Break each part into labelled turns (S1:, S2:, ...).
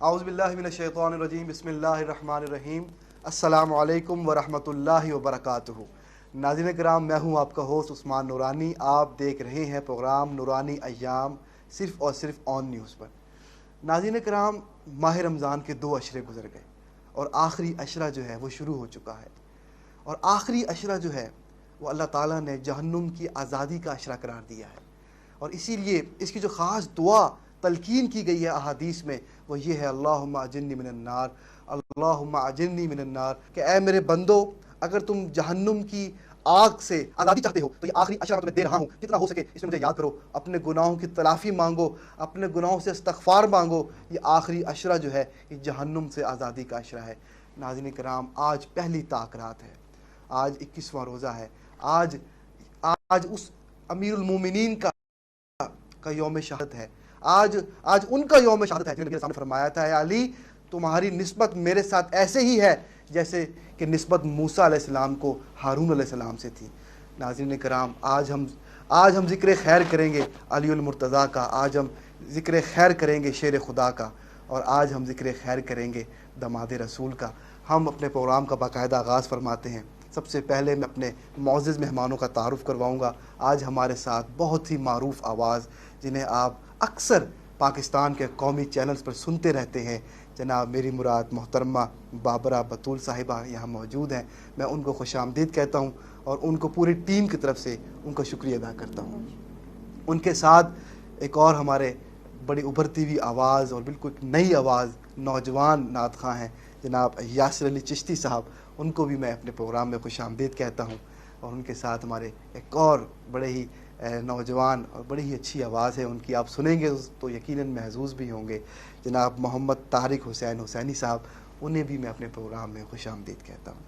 S1: اعوذ باللہ من الشیطان الرجیم، بسم اللہ الرحمن الرحیم۔ السلام علیکم ورحمۃ اللہ وبرکاتہ۔ ناظرین کرام، میں ہوں آپ کا ہوسٹ عثمان نورانی۔ آپ دیکھ رہے ہیں پروگرام نورانی ایام، صرف اور صرف آن نیوز پر۔ ناظرین کرام، ماہ رمضان کے 2 عشرے گزر گئے اور آخری عشرہ جو ہے وہ شروع ہو چکا ہے، اور آخری عشرہ جو ہے وہ اللہ تعالیٰ نے جہنم کی آزادی کا عشرہ قرار دیا ہے، اور اسی لیے اس کی جو خاص دعا تلقین کی گئی ہے احادیث میں وہ یہ ہے، اللہم اجرنی من النار، اللہم اجرنی من النار، کہ اے میرے بندو، اگر تم جہنم کی آگ سے آزادی چاہتے ہو تو یہ آخری عشرہ تمہیں دے رہا ہوں، جتنا ہو سکے اس میں مجھے یاد کرو، اپنے گناہوں کی تلافی مانگو، اپنے گناہوں سے استغفار مانگو۔ یہ آخری عشرہ جو ہے یہ جہنم سے آزادی کا عشرہ ہے۔ ناظرین کرام، آج پہلی طاق رات ہے، آج 21واں روزہ ہے، آج اس امیر المومنین کا یوم شہادت ہے، آج ان کا یوم شہادت ہے جنہوں نے میرے سامنے فرمایا تھا، اے علی تمہاری نسبت میرے ساتھ ایسے ہی ہے جیسے کہ نسبت موسیٰ علیہ السلام کو ہارون علیہ السلام سے تھی۔ ناظرین کرام، آج ہم ذکر خیر کریں گے علی المرتضیٰ کا، آج ہم ذکر خیر کریں گے شیر خدا کا، اور آج ہم ذکر خیر کریں گے دماد رسول کا۔ ہم اپنے پروگرام کا باقاعدہ آغاز فرماتے ہیں۔ سب سے پہلے میں اپنے معزز مہمانوں کا تعارف کرواؤں گا۔ آج ہمارے ساتھ بہت ہی معروف آواز، جنہیں آپ اکثر پاکستان کے قومی چینلز پر سنتے رہتے ہیں، جناب میری مراد محترمہ بابرہ بطول صاحبہ یہاں موجود ہیں۔ میں ان کو خوش آمدید کہتا ہوں اور ان کو پوری ٹیم کی طرف سے ان کا شکریہ ادا کرتا ہوں۔ ان کے ساتھ ایک اور ہمارے بڑی ابھرتی ہوئی آواز اور بالکل ایک نئی آواز، نوجوان نعت خواں ہیں جناب یاسر علی چشتی صاحب، ان کو بھی میں اپنے پروگرام میں خوش آمدید کہتا ہوں۔ اور ان کے ساتھ ہمارے ایک اور بڑے ہی نوجوان اور بڑی ہی اچھی آواز ہے، ان کی آپ سنیں گے تو یقیناً محظوظ بھی ہوں گے، جناب محمد طارق حسین حسینی صاحب، انہیں بھی میں اپنے پروگرام میں خوش آمدید کہتا ہوں۔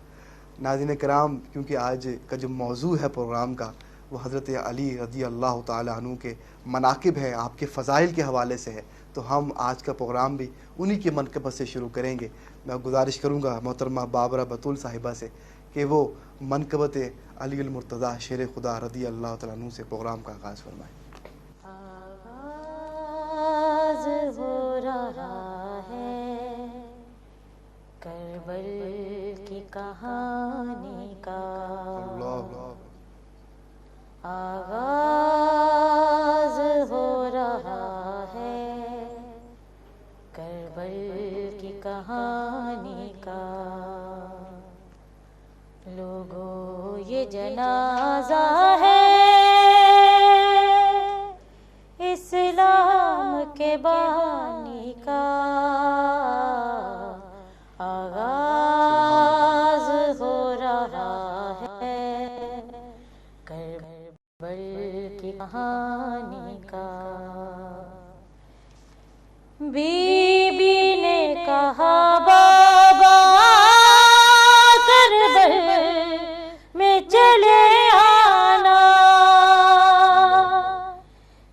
S1: ناظرین کرام، کیونکہ آج کا جو موضوع ہے پروگرام کا وہ حضرت علی رضی اللہ تعالیٰ عنہ کے مناقب ہے، آپ کے فضائل کے حوالے سے ہے، تو ہم آج کا پروگرام بھی انہی کے منقبت سے شروع کریں گے۔ میں گزارش کروں گا محترمہ بابرہ بطول صاحبہ سے کہ وہ منقبت علی المرتضیٰ شیر خدا رضی اللہ تعالیٰ عنہ سے پروگرام کا آغاز فرمائیں۔
S2: آغاز ہو رہا ہے کربل کی کہانی کا، آغاز ہو رہا ہے کربل کی کہانی کا، لوگوں یہ جنازہ ہے اسلام کے بانی کا، آغاز ہو رہا ہے کربل کی کہانی کا۔ بی بی نے کہا بابا کربل میں چلے آنا،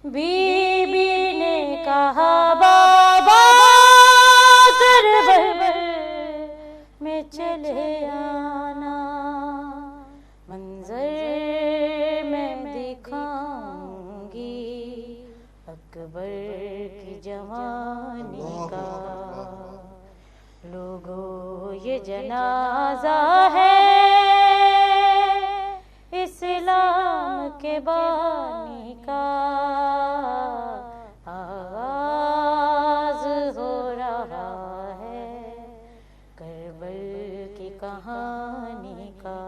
S2: بی بی نے کہا بابا کربل میں چلے آنا، منظر میں دکھاؤں گی اکبر کی جوانی کا، لوگوں یہ جنازہ ہے اسلام کے بانی کا، آغاز ہو رہا ہے کربل کی کہانی کا۔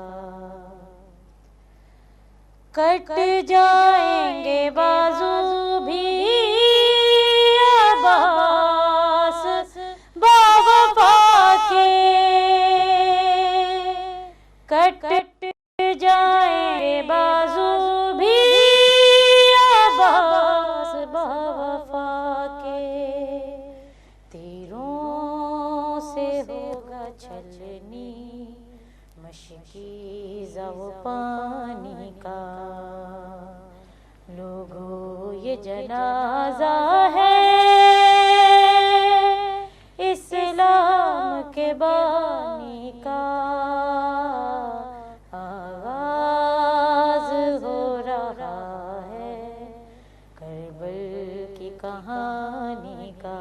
S2: کٹ جائیں گے بازو بھی عباس باوفا کے، کٹ جائیں گے بازو بھی عباس باوفا کے، تیروں سے ہوگا چھلنی مشکیزہ و پانی کا، لوگوں یہ جنازہ ہے اسلام کے بانی کا، آغاز ہو رہا ہے کربل کی کہانی کا۔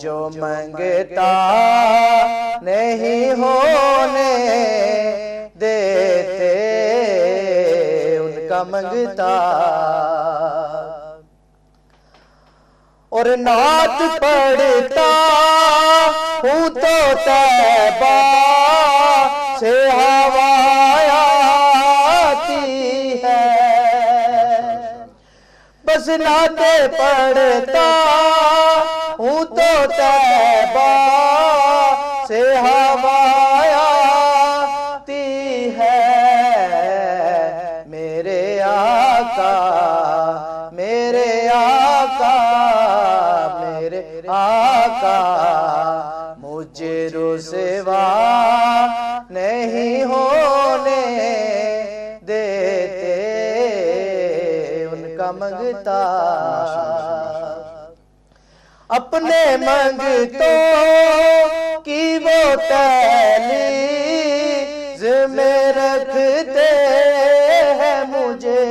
S3: جو منگتا نہیں ہونے دیتے ان کا منگتا، اور نعت پڑھتا ہوں تو طیبہ سے ہوا آتی ہے، بس نعتیں پڑھتا ہوں تو طیبہ سے ہوا آتی ہے، میرے آقا میرے آقا میرے آقا مجھے رسوا نہیں ہونے دیتے ان کا منگتا، اپنے منگتوں کی وہ تحلیز میں رکھتے ہیں مجھے،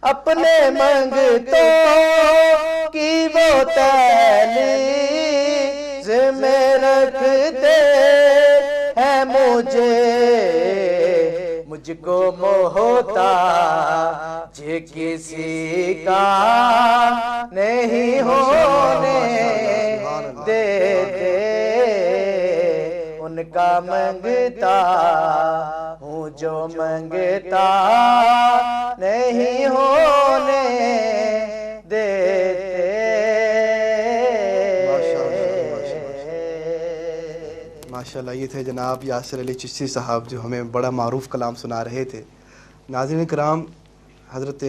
S3: اپنے منگتوں کی وہ تحلیز میں رکھتے ہیں مجھے، مجھ کو محتاج کسی کا نہیں ہونے دیتے ان کا منگتا ہوں جو منگتا نہیں ہونے دیتے۔
S1: ماشاءاللہ یہ تھے جناب یاسر علی چشتی صاحب جو ہمیں بڑا معروف کلام سنا رہے تھے۔ ناظرین کرام، حضرت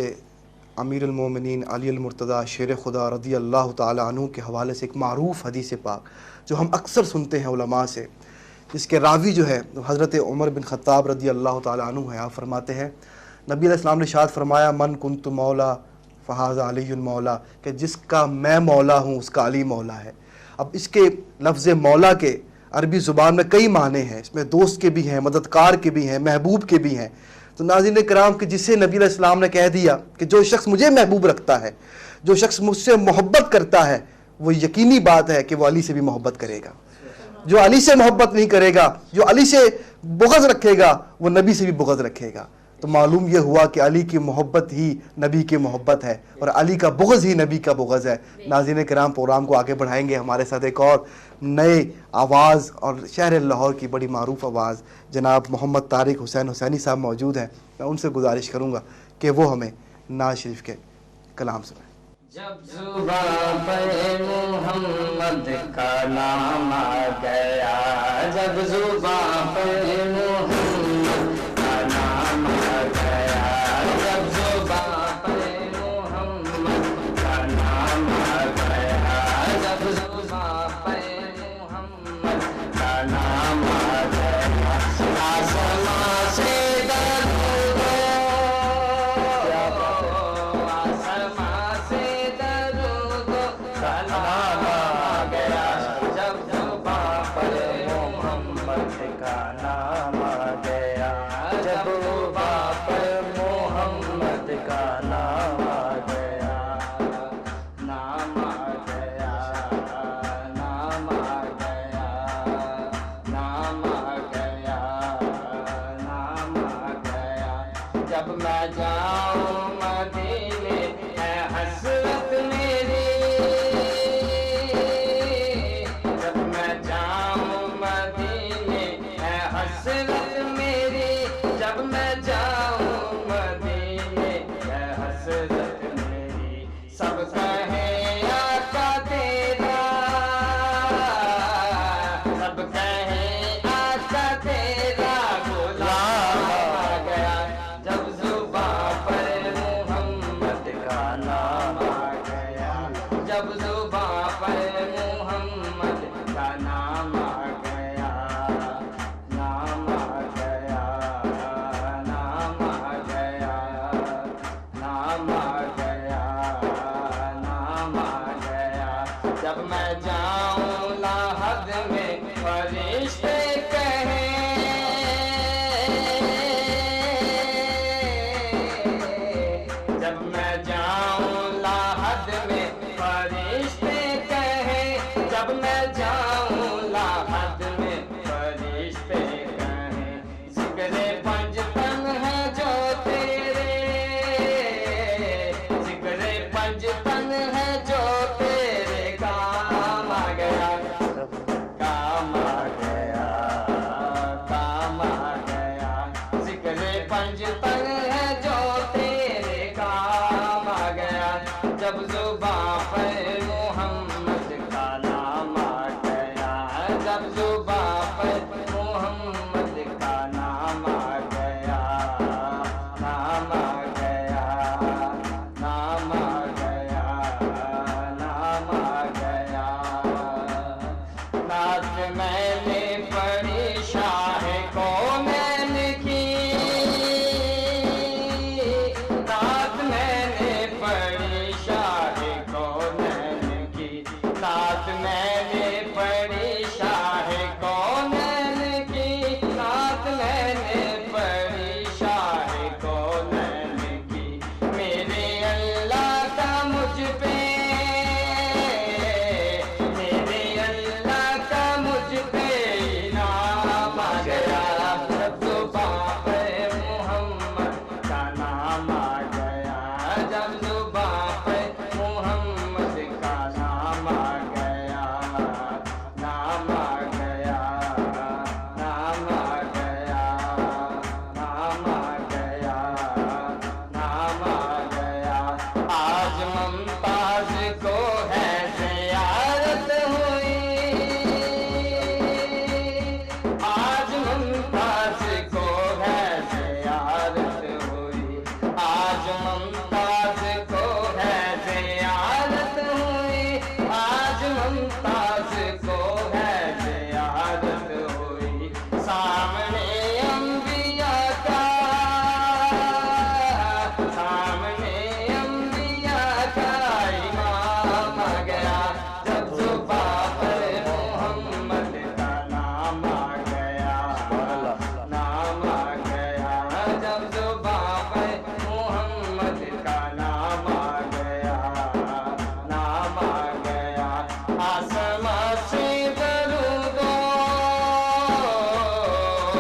S1: امیر المومنین علی المرتضیٰ شیر خدا رضی اللہ تعالی عنہ کے حوالے سے ایک معروف حدیث پاک جو ہم اکثر سنتے ہیں علماء سے، جس کے راوی جو ہے حضرت عمر بن خطاب رضی اللہ تعالی عنہ ہے۔ آپ فرماتے ہیں نبی علیہ السلام نے ارشاد فرمایا من کنت مولا فہذا علی مولا، کہ جس کا میں مولا ہوں اس کا علی مولا ہے۔ اب اس کے لفظ مولا کے عربی زبان میں کئی معنی ہیں، اس میں دوست کے بھی ہیں، مددگار کے بھی ہیں، محبوب کے بھی ہیں۔ تو ناظرین کرام کہ جسے نبی علیہ السلام نے کہہ دیا کہ جو شخص مجھے محبوب رکھتا ہے، جو شخص مجھ سے محبت کرتا ہے، وہ یقینی بات ہے کہ وہ علی سے بھی محبت کرے گا۔ جو علی سے محبت نہیں کرے گا، جو علی سے بغض رکھے گا، وہ نبی سے بھی بغض رکھے گا۔ تو معلوم یہ ہوا کہ علی کی محبت ہی نبی کی محبت ہے اور علی کا بغض ہی نبی کا بغض ہے۔ ناظرین کرام پروگرام کو آگے بڑھائیں گے، ہمارے ساتھ ایک اور نئے آواز اور شہر لاہور کی بڑی معروف آواز جناب محمد طارق حسین حسینی صاحب موجود ہیں۔ میں ان سے گزارش کروں گا کہ وہ ہمیں نعت شریف کے کلام سنائیں۔
S4: جب زباں پر محمد کا نام آ گیا، جب زباں پر محمد کا نام آ گیا، جب زباں پر محمد کا نام آ گیا، جب زباں پر محمد کا نام آ گیا، آسمان سے درود آسمان سے درود سلام آ گیا، جب زباں پر محمد کا نام آ گیا، جب زباں پر محمد کا نام آ گیا، نام آ گیا، نام آ گیا، نام آ گیا، نام آ گیا، جب میں جاؤں مدینے ہے حسرت میری، جب میں جاؤں مدینے ہے حسرت میری، جب میں جاؤں مدینے ہے حسرت میری، سب کہیں آقا تیرا، سب کہیں آقا تیرا غلام آ گیا، جب زباں پر محمد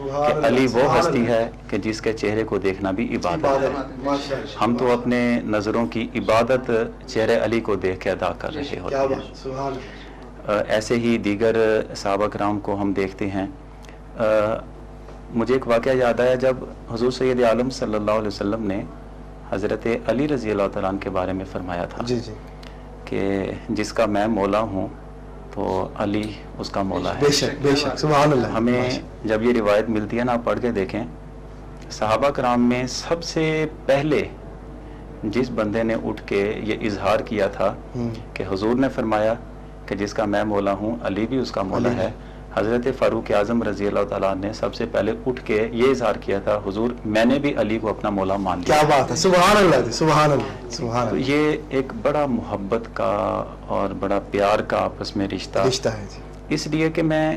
S1: سبحان
S5: کہ علی
S1: اللہ،
S5: وہ
S1: سبحان
S5: ہستی
S1: اللہ۔
S5: ہے کہ جس کے چہرے کو دیکھنا بھی عبادت ہے۔
S1: ماشاء اللہ،
S5: ہم تو اپنے نظروں کی عبادت چہرے علی کو دیکھ کے ادا کر رہے
S1: کیا
S5: ہوتے ہیں۔
S1: بات، سبحان اللہ۔
S5: ایسے ہی دیگر صحابہ کرام کو ہم دیکھتے ہیں۔ مجھے ایک واقعہ یاد آیا جب حضور سید عالم صلی اللہ علیہ وسلم نے حضرت علی رضی اللہ تعالیٰ عنہ کے بارے میں فرمایا تھا
S1: جی جی،
S5: کہ جس کا میں مولا ہوں تو علی اس کا مولا ہے۔
S1: بے شک بے شک، سبحان اللہ۔
S5: ہمیں جب یہ روایت ملتی ہے نا، آپ پڑھ کے دیکھیں، صحابہ کرام میں سب سے پہلے جس بندے نے اٹھ کے یہ اظہار کیا تھا کہ حضور نے فرمایا کہ جس کا میں مولا ہوں علی بھی اس کا مولا ہے، حضرت فاروق اعظم رضی اللہ تعالیٰ نے سب سے پہلے اٹھ کے یہ اظہار کیا تھا، حضور میں نے بھی علی کو اپنا مولا مان لیا۔
S1: کیا بات ہے، سبحان اللہ جی، سبحان اللہ، سبحان
S5: تو
S1: اللہ۔
S5: یہ ایک بڑا محبت کا اور بڑا پیار کا آپس میں رشتہ
S1: ہے جی۔
S5: اس لیے کہ میں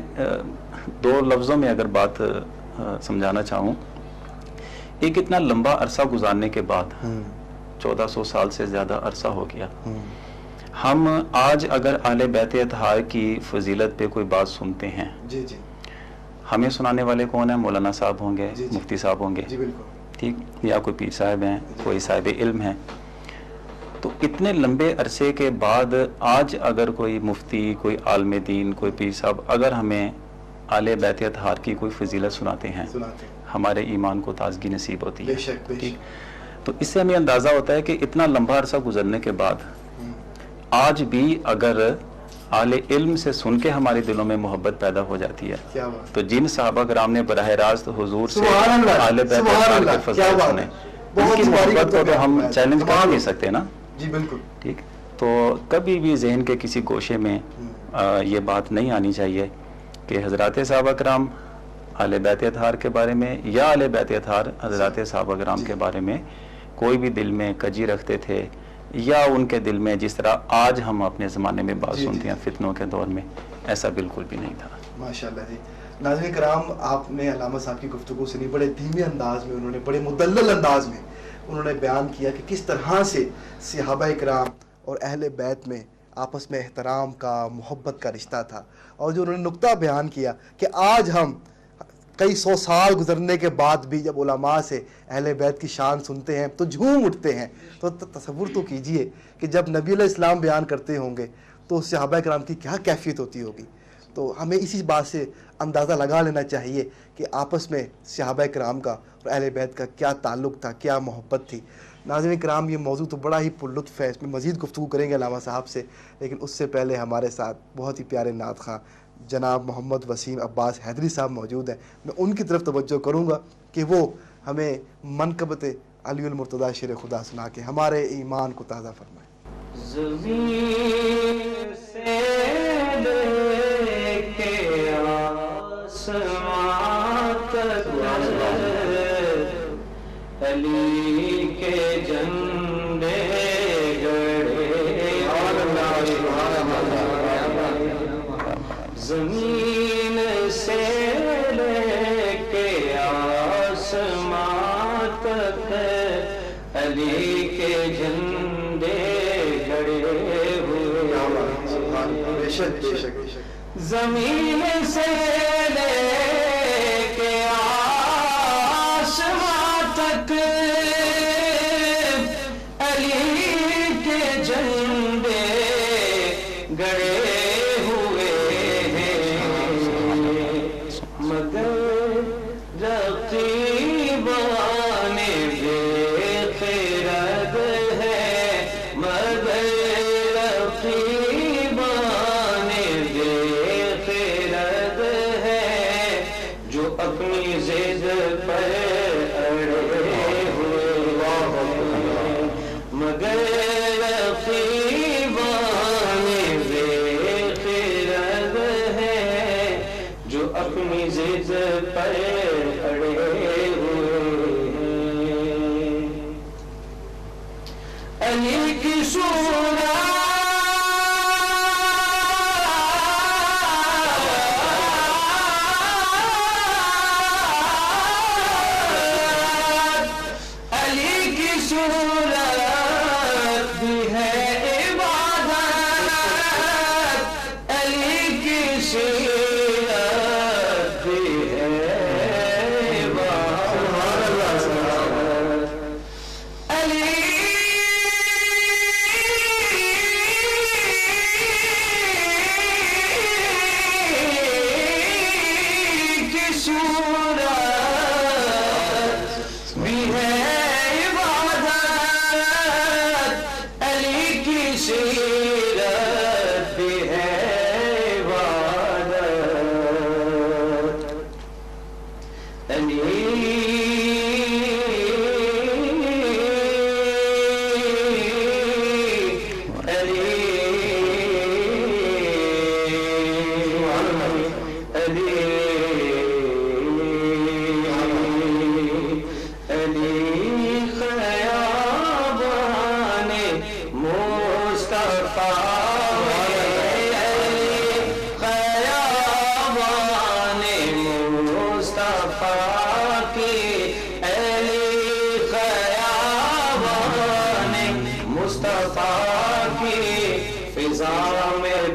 S5: دو لفظوں میں اگر بات سمجھانا چاہوں، ایک اتنا لمبا عرصہ گزارنے کے بعد 1400 سال سے زیادہ عرصہ ہو گیا، ہم آج اگر اہل بیت اطہار کی فضیلت پہ کوئی بات سنتے ہیں،
S1: جی جی
S5: ہمیں سنانے والے کون ہیں؟ مولانا صاحب ہوں گے،
S1: جی جی،
S5: مفتی صاحب ہوں گے،
S1: جی بالکل،
S5: ٹھیک، یا کوئی پیر صاحب ہیں، کوئی صاحب علم ہیں۔ تو اتنے لمبے عرصے کے بعد آج اگر کوئی مفتی، کوئی عالم دین، کوئی پیر صاحب اگر ہمیں اہل بیت اطہار کی کوئی فضیلت سناتے ہیں،
S1: سناتے ہیں،
S5: ہمارے ایمان کو تازگی نصیب ہوتی ہے۔
S1: بے شک بے
S5: ٹھیک،
S1: شک،
S5: تو اس سے ہمیں اندازہ ہوتا ہے کہ اتنا لمبا عرصہ گزرنے کے بعد آج بھی اگر اہل علم سے سن کے ہمارے دلوں میں محبت پیدا ہو جاتی ہے،
S1: کیا بات،
S5: تو جن صحابہ کرام نے براہ راست حضور سے
S1: سبحان اللہ،
S5: اہل بیت
S1: سبحان
S5: اطہار
S1: اللہ،
S5: کے
S1: کیا
S5: فضائل
S1: بات
S5: سنے،
S1: ہے،
S5: ان
S1: بہت
S5: کی
S1: باری
S5: محبت کو تو ہم چیلنج کر نہیں سکتے نا،
S1: جی بالکل،
S5: ٹھیک۔ تو کبھی بھی ذہن کے کسی گوشے میں یہ بات نہیں آنی چاہیے کہ حضرات صحابہ کرام اہل بیت اطہار کے بارے میں یا اہل بیت اطہار حضرات صحابہ کرام کے بارے میں کوئی بھی دل میں کجی رکھتے تھے، یا ان کے دل میں جس طرح آج ہم اپنے زمانے میں بات سنتے ہیں فتنوں کے دور میں، ایسا بالکل بھی نہیں تھا۔
S1: ماشاءاللہ جی۔ ناظرین کرام، آپ نے علامہ صاحب کی گفتگو سنی، بڑے دھیمے انداز میں انہوں نے، بڑے مدلل انداز میں انہوں نے بیان کیا کہ کس طرح سے صحابہ کرام اور اہل بیت میں آپس میں احترام کا، محبت کا رشتہ تھا، اور جو انہوں نے نقطہ بیان کیا کہ آج ہم کئی سو سال گزرنے کے بعد بھی جب علماء سے اہل بیت کی شان سنتے ہیں تو جھوم اٹھتے ہیں، تو تصور تو کیجئے کہ جب نبی علیہ السلام بیان کرتے ہوں گے تو صحابہ کرام کی کیا کیفیت ہوتی ہوگی۔ تو ہمیں اسی بات سے اندازہ لگا لینا چاہیے کہ آپس میں صحابہ کرام کا اور اہل بیت کا کیا تعلق تھا، کیا محبت تھی۔ ناظرین کرام، یہ موضوع تو بڑا ہی پرلطف ہے، اس میں مزید گفتگو کریں گے علامہ صاحب سے، لیکن اس سے پہلے ہمارے ساتھ بہت ہی پیارے نعت خواں جناب محمد وسیم عباس حیدری صاحب موجود ہیں، میں ان کی طرف توجہ کروں گا کہ وہ ہمیں منقبت علی المرتضیٰ شیر خدا سنا کے ہمارے ایمان کو تازہ فرمائیں۔
S4: زمین سے لے کے آسمان تک علی کے جھنڈے گڑے، زمین سے لے کے آسمان تک علی کے جھنڈے گڑے ہوئے،
S1: بے شک بے شک بے شک،
S4: زمین سے لے کے آسمان تک علی کے جھنڈے گڑے ہوئے ہیں، مگر رقیبان بے خرد ہے، مگر رقیبان بے خرد ہے، جو اپنی ضد پر اڑے ہوئے ہیں، مگر رقیبان بے خرد ہے، جو اپنی ضد پر اڑے ہوئے ہیں۔ علی کی علی کی صورت بھی ہے عبادت، علی کی سیرت بھی ہے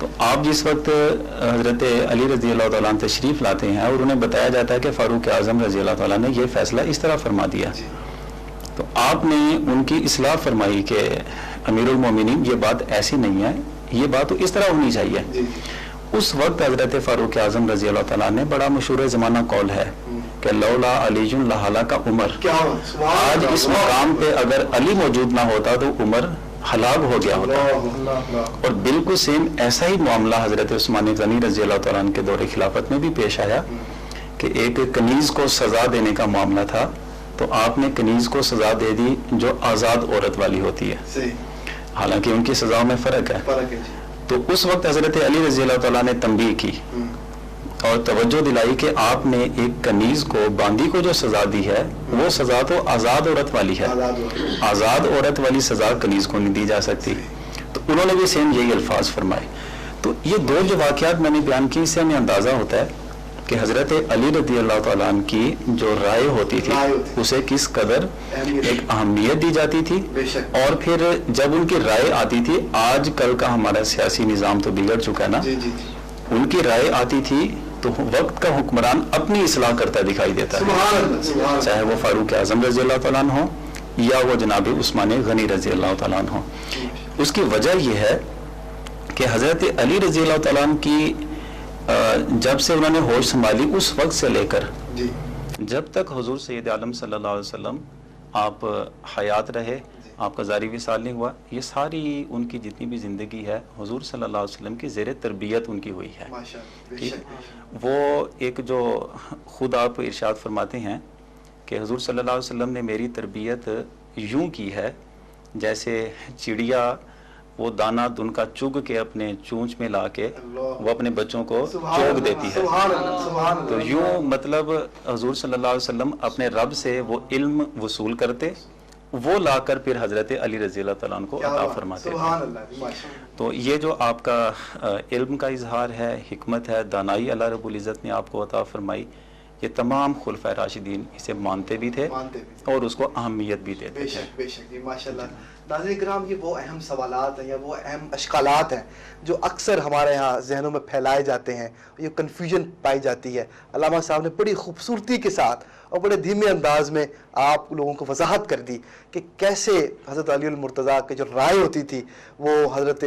S5: تو آپ جس وقت حضرت علی رضی اللہ تعالیٰ عنہ تشریف لاتے ہیں اور انہیں بتایا جاتا ہے کہ فاروق اعظم رضی اللہ تعالیٰ نے یہ فیصلہ اس طرح فرما دیا، تو آپ نے ان کی اصلاح فرمائی کہ امیر المومنین یہ بات ایسی نہیں ہے، یہ بات تو اس طرح ہونی چاہیے۔ اس وقت حضرت فاروق اعظم رضی اللہ تعالیٰ نے بڑا مشہور زمانہ قول ہے کہ لولا علی لہلاک عمر، آج اس مقام پہ اگر علی موجود نہ ہوتا تو عمر ہلاک ہو گیا ہوتا۔ اور بالکل سیم ایسا ہی معاملہ حضرت عثمان غنی رضی اللہ تعالیٰ عنہ کے دور خلافت میں بھی پیش آیا کہ ایک کنیز کو سزا دینے کا معاملہ تھا، تو آپ نے کنیز کو سزا دے دی جو آزاد عورت والی ہوتی ہے، حالانکہ ان کی سزاؤں میں فرق ہے۔ تو اس وقت حضرت علی رضی اللہ تعالیٰ نے تنبیہ کی اور توجہ دلائی کہ آپ نے ایک کنیز کو، باندی کو جو سزا دی ہے وہ سزا تو آزاد عورت والی ہے، آزاد عورت والی سزا کنیز کو نہیں دی جا سکتی۔ تو انہوں نے بھی سیم یہی الفاظ فرمائے۔ تو یہ دو جو واقعات میں نے بیان کی، اس سے ہمیں اندازہ ہوتا ہے کہ حضرت علی رضی اللہ تعالیٰ عنہ کی جو رائے ہوتی تھی اسے کس قدر ایک اہمیت دی جاتی تھی، اور پھر جب ان کی رائے آتی تھی، آج کل کا ہمارا سیاسی نظام تو بگڑ چکا ہے نا، ان کی رائے آتی تھی تو وقت کا حکمران اپنی اصلاح کرتا دکھائی دیتا ہے، چاہے وہ فاروق اعظم رضی اللہ تعالیٰ عنہ ہو یا وہ جناب عثمان غنی رضی اللہ تعالیٰ عنہ ہو۔ اس کی وجہ یہ ہے کہ حضرت علی رضی اللہ تعالیٰ عنہ کی جب سے انہوں نے ہوش سنبھالی اس وقت سے لے کر جب تک حضور سید عالم صلی اللہ علیہ وسلم آپ حیات رہے، آپ کا ظاہری وصال نہیں ہوا، یہ ساری ان کی جتنی بھی زندگی ہے حضور صلی اللہ علیہ وسلم کی زیر تربیت ان کی ہوئی ہے۔ وہ ایک جو خود آپ ارشاد فرماتے ہیں کہ حضور صلی اللہ علیہ وسلم نے میری تربیت یوں کی ہے جیسے چڑیا وہ دانہ دن کا چگ کے اپنے چونچ میں لا کے وہ اپنے بچوں کو چوگ دیتی ہے، تو یوں مطلب حضور صلی اللہ علیہ وسلم اپنے رب سے وہ علم وصول کرتے، وہ لا کر پھر حضرت علی رضی اللہ تعالیٰ عنہ کو عطا فرماتے تھے۔ تو یہ جو آپ کا علم کا اظہار ہے، حکمت ہے، دانائی اللہ رب العزت نے آپ کو عطا فرمائی، یہ تمام خلفائے راشدین اسے مانتے بھی تھے اور اس کو اہمیت بھی دیتے تھے۔
S1: بے شک جی، ماشاءاللہ۔ ناظرین کرام، یہ وہ اہم سوالات ہیں یا وہ اہم اشکالات ہیں جو اکثر ہمارے ہاں ذہنوں میں پھیلائے جاتے ہیں، یہ کنفیوژن پائی جاتی ہے۔ علامہ صاحب نے بڑی خوبصورتی کے ساتھ اور بڑے دھیمے انداز میں آپ لوگوں کو وضاحت کر دی کہ کیسے حضرت علی المرتضیٰ کی جو رائے ہوتی تھی وہ حضرت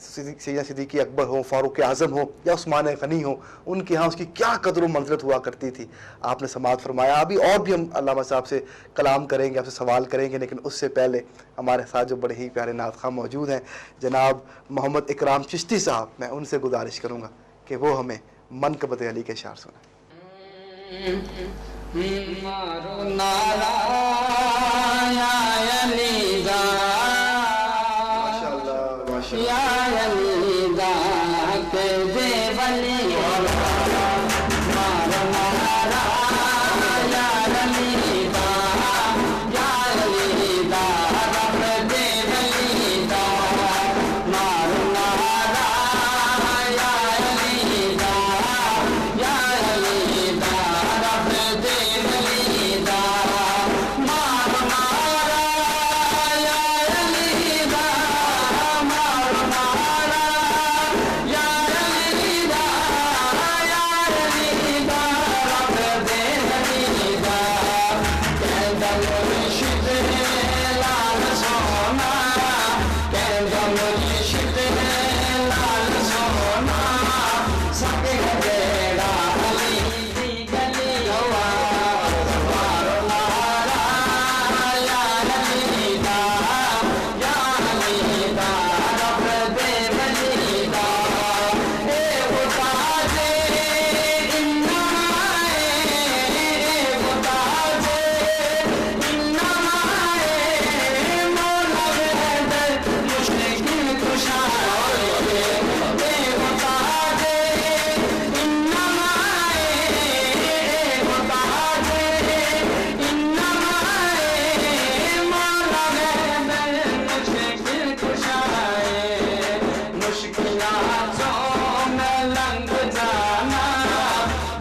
S1: سیدنا صدیق اکبر ہو، فاروق اعظم ہو یا عثمان غنی ہو، ان کے ہاں اس کی کیا قدر و منزلت ہوا کرتی تھی، آپ نے سماعت فرمایا۔ ابھی اور بھی ہم علامہ صاحب سے کلام کریں گے، آپ سے سوال کریں گے، لیکن اس سے پہلے ہمارے ساتھ جو بڑے ہی پیارے نعت خواہ موجود ہیں جناب محمد اکرام چشتی صاحب، میں ان سے گزارش کروں گا کہ وہ ہمیں منقبت علی کے اشعار سنائیں۔
S4: مارو نارا یا علی دا، یا علی دا کے دے ولی، مارو نارا یا علی دا، یا علی دا رب دے ولی دا، مارو نارا یا علی دا، یا علی دا رب دے ولی دا، مارو نارا یا علی دا، مارو نارا یا علی دا، یا علی دا رب دے ولی دا، کہندا مرشد لال سونا، کہندا مرشد لال سونا، سب گھڑا علی دی گلی ہوا، مارو نارا یا علی دا، یا علی دا رب دے ولی دا، اے خدا دے انما اے خدا دے انما اے مولا وحدت مشکل کشا، اے خدا دے انما اے خدا دے انما اے مولا وحدت مشکل کشا، مشکلاتوں میں لنگ جانا،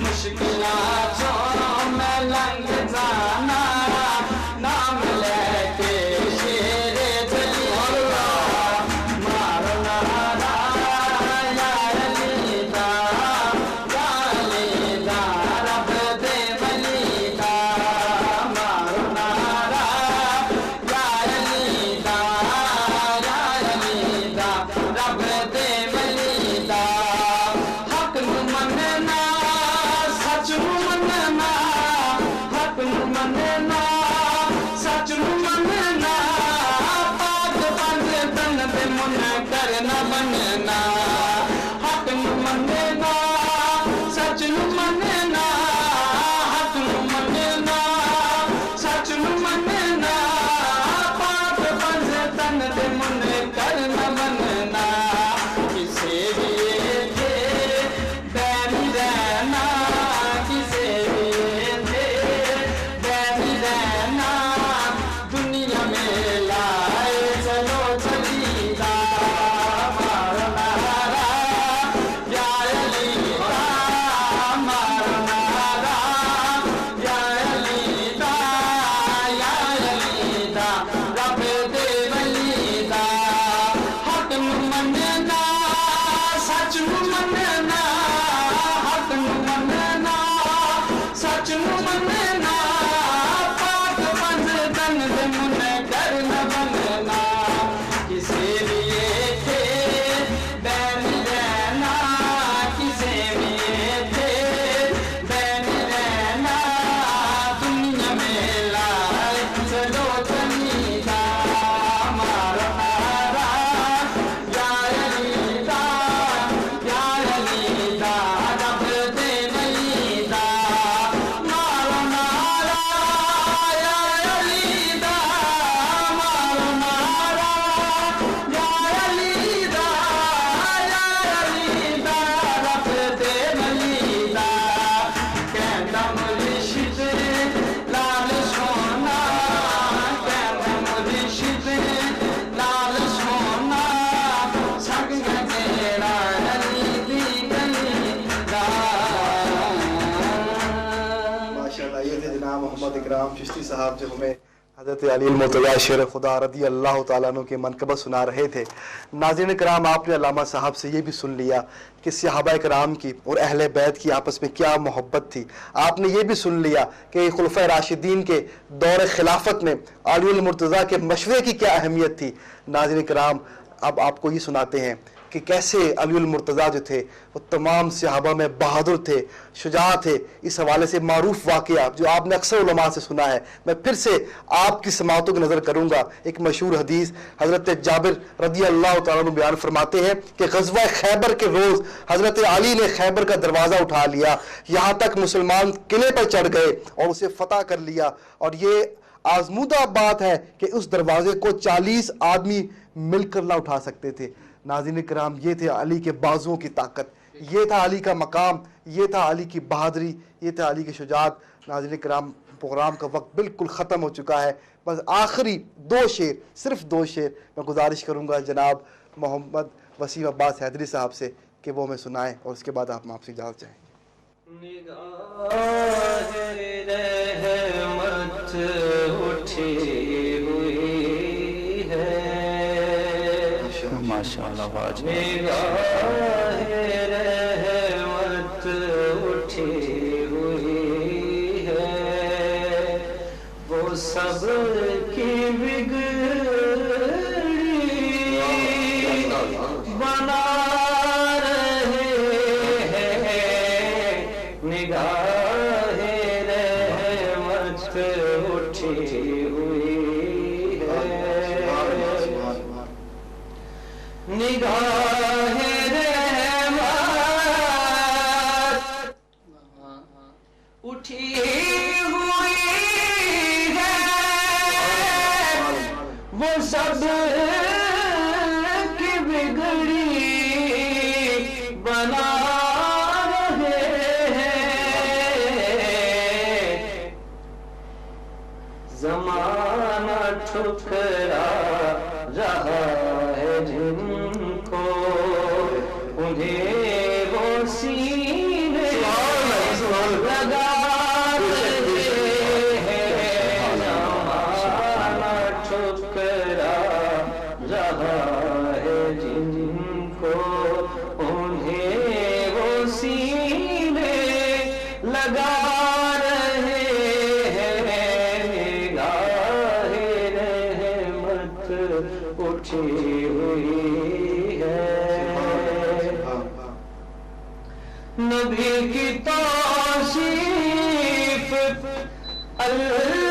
S4: مشکلاتوں میں لنگ جانا، نام لے کے شیر جلی، مارو نارا یا مننا سچ نو مننا پاک بند تن دے منکر نہ بننا حق نو مننا سچ نو مننا حق نو مننا سچ نو مننا پاک بند تن دے منکر نہ بننا کسے بھی تھے بین رہنا کسے بھی تھے بین رہنا دنیا میں لائے چلو چلیتا مارو نعرہ یا علی دا مارو نعرہ یا علی دا یا علی دا رب دے ولی دا حق نو مننا سچ نو مننا حق نو مننا سچ نو مننا پاک بند تن دے منکر نہ بننا کسے بھی تھے بین رہنا کسے بھی تھے بین رہنا دنیا میں لائے چلو چلیتا مارو نعرہ یا علی دا یا علی دا رب دے ولی دا مارو نعرہ یا علی دا مارو نعرہ یا علی دا یا علی دا رب دے ولی دا کہندا مرشد لال سونا کہندا مرشد لال سونا سنگ تیرا علی دی گلی دا
S1: ماشاءاللہ یہ تھے جناب محمد اکرام چشتی صاحب جو ہمیں حضرت علی المرتضیٰ شیر خدا رضی اللہ تعالیٰ عنہ کے منقبت سنا رہے تھے۔ ناظرین کرام، آپ نے علامہ صاحب سے یہ بھی سن لیا کہ صحابہ کرام کی اور اہل بیت کی آپس میں کیا محبت تھی۔ آپ نے یہ بھی سن لیا کہ خلفۂ راشدین کے دور خلافت میں علی المرتضیٰ کے مشورے کی کیا اہمیت تھی۔ ناظرین کرام، اب آپ کو یہ سناتے ہیں کہ کیسے علی المرتضیٰ جو تھے وہ تمام صحابہ میں بہادر تھے، شجاع تھے۔ اس حوالے سے معروف واقعہ جو آپ نے اکثر علماء سے سنا ہے، میں پھر سے آپ کی سماعتوں کی نظر کروں گا۔ ایک مشہور حدیث حضرت جابر رضی اللہ تعالیٰ عنہ بیان فرماتے ہیں کہ غزوہ خیبر کے روز حضرت علی نے خیبر کا دروازہ اٹھا لیا، یہاں تک مسلمان قلعے پر چڑھ گئے اور اسے فتح کر لیا، اور یہ آزمودہ بات ہے کہ اس دروازے کو 40 آدمی مل کر نہ اٹھا سکتے تھے۔ ناظرین کرام، یہ تھے علی کے بازوؤں کی طاقت، یہ تھا علی کا مقام، یہ تھا علی کی بہادری، یہ تھا علی کی شجاعت۔ ناظرین کرام، پروگرام کا وقت بالکل ختم ہو چکا ہے، بس آخری 2 شعر، صرف 2 شعر میں گزارش کروں گا جناب محمد وسیم عباس حیدری صاحب سے کہ وہ ہمیں سنائیں، اور اس کے بعد آپ سے اجازت چاہیں۔
S4: نگاہ رحمت اٹھی ہوئی ہے
S5: ماشاءاللہ واجب
S4: نگاہ رحمت اٹھی ہوئی ہے وہ سب کی بگڑی بنا رہے ہیں نگاہ رحمت اٹھی ہوئی ہے نگاہ رحمت اٹھی ہوئی ہے وہ سب کی بگڑی بنا رہے ہیں زمانہ ٹھکرا رہا ہے جن کو انہیں وہ سینے لگا رہے ہیں زمانہ ٹھکرا رہا ہے جن کو انہیں وہ سینے لگا رہے ہیں نگاہ رحمت اٹھی ہوئی ہے نبی کی توصیف اللہ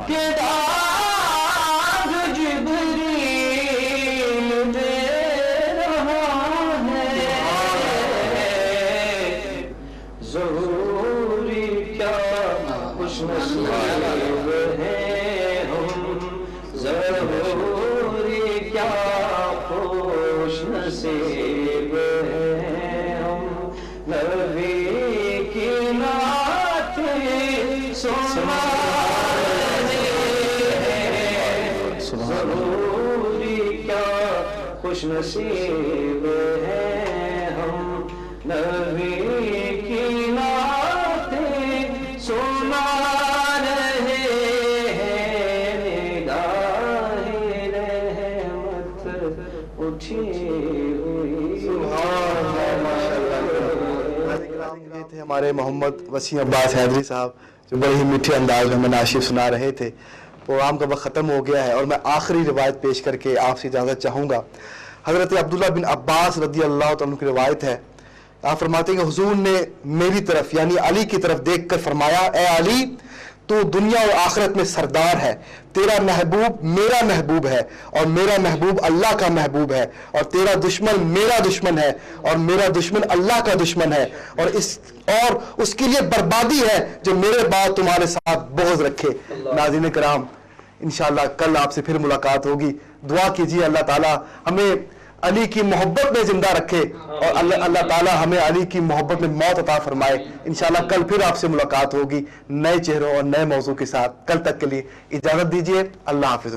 S4: کہ داغ جبریل دے رہا ہے ظہوری کیا خوش نصیب ہیں ہم ظہوری کیا خوش نصیب ہیں ہم نبی کی نعتیں سنا رہے ہیں ضروری کیا خوش نصیب ہیں ہم نبی کی نعتیں سنا رہے ہیں نگاہ رحمت اٹھی ہوئی
S1: یہ تھے ہمارے محمد وسیم عباس حیدری صاحب جو بڑے ہی میٹھے انداز میں ہمیں نعشیف سنا رہے تھے. پروگرام کا وقت ختم ہو گیا ہے اور میں آخری روایت پیش کر کے آپ سے اجازت چاہوں گا. حضرت عبداللہ بن عباس رضی اللہ تعالیٰ عنہ کی روایت ہے. آپ فرماتے ہیں کہ حضور نے میری طرف یعنی علی کی طرف دیکھ کر فرمایا اے علی تو دنیا اور آخرت میں سردار ہے, تیرا محبوب میرا محبوب ہے اور میرا محبوب اللہ کا محبوب ہے اور تیرا دشمن میرا دشمن ہے اور میرا دشمن اللہ کا دشمن ہے اور اس کے لیے بربادی ہے جو میرے بعد تمہارے ساتھ بغض رکھے. ناظرین کرام انشاءاللہ کل آپ سے پھر ملاقات ہوگی. دعا کیجیے اللہ تعالیٰ ہمیں علی کی محبت میں زندہ رکھے اور اللہ تعالیٰ ہمیں علی کی محبت میں موت عطا فرمائے. انشاءاللہ کل پھر آپ سے ملاقات ہوگی نئے چہروں اور نئے موضوع کے ساتھ. کل تک کے لیے اجازت دیجیے. اللہ حافظ.